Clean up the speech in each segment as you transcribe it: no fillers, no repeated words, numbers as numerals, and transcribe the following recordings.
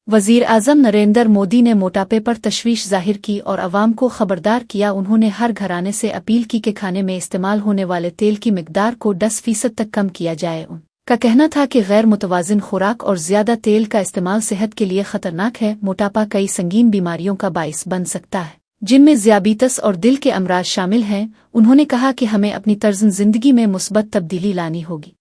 वज़ीर आज़म नरेंद्र मोदी ने मोटापे पर तशवीश जाहिर की और अवाम को खबरदार किया। उन्होंने हर घराने से अपील की कि खाने में इस्तेमाल होने वाले तेल की मिकदार को 10% तक कम किया जाए। उनका कहना था कि गैर मुतवाज़िन खुराक और ज़्यादा तेल का इस्तेमाल सेहत के लिए ख़तरनाक है। मोटापा कई संगीन बीमारियों का बाइस बन सकता है, जिनमें ज़ियाबीतस और दिल के अमराज शामिल हैं। उन्होंने कहा कि हमें अपनी तर्ज़ ज़िंदगी में मुस्बत तब्दीली लानी होगी।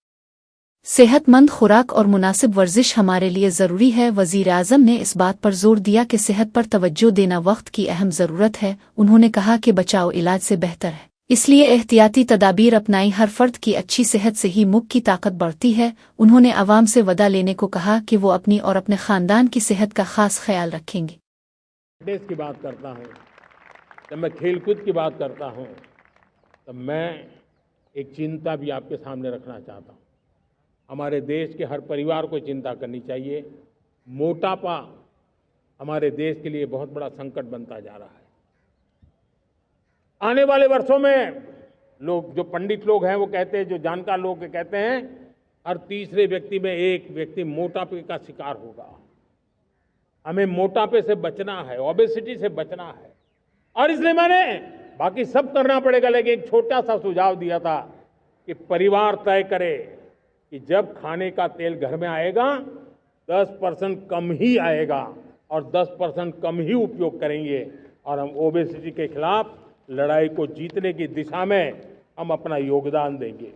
सेहतमंद खुराक और मुनासिब वर्जिश हमारे लिए ज़रूरी है। वज़ीर आज़म ने इस बात पर जोर दिया कि सेहत पर तवज्जो देना वक्त की अहम ज़रूरत है। उन्होंने कहा कि बचाव इलाज से बेहतर है, इसलिए एहतियाती तदाबीर अपनाई। हर फर्द की अच्छी सेहत से ही मुल्क की ताकत बढ़ती है। उन्होंने आवाम से वदा लेने को कहा कि वो अपनी और अपने ख़ानदान की सेहत का ख़ास ख्याल रखेंगे। देश की बात करता हूँ, जब मैं खेलकूद की बात करता हूँ, तब मैं एक चिंता भी आपके सामने रखना चाहता हूँ। हमारे देश के हर परिवार को चिंता करनी चाहिए। मोटापा हमारे देश के लिए बहुत बड़ा संकट बनता जा रहा है। आने वाले वर्षों में लोग, जो पंडित लोग हैं वो कहते हैं, जो जानकार लोग कहते हैं, हर तीसरे व्यक्ति में एक व्यक्ति मोटापे का शिकार होगा। हमें मोटापे से बचना है, ओबेसिटी से बचना है, और इसलिए मैंने बाकी सब करना पड़ेगा, लेकिन एक छोटा सा सुझाव दिया था कि परिवार तय करे कि जब खाने का तेल घर में आएगा 10% कम ही आएगा और 10% कम ही उपयोग करेंगे, और हम ओबेसिटी के खिलाफ लड़ाई को जीतने की दिशा में हम अपना योगदान देंगे।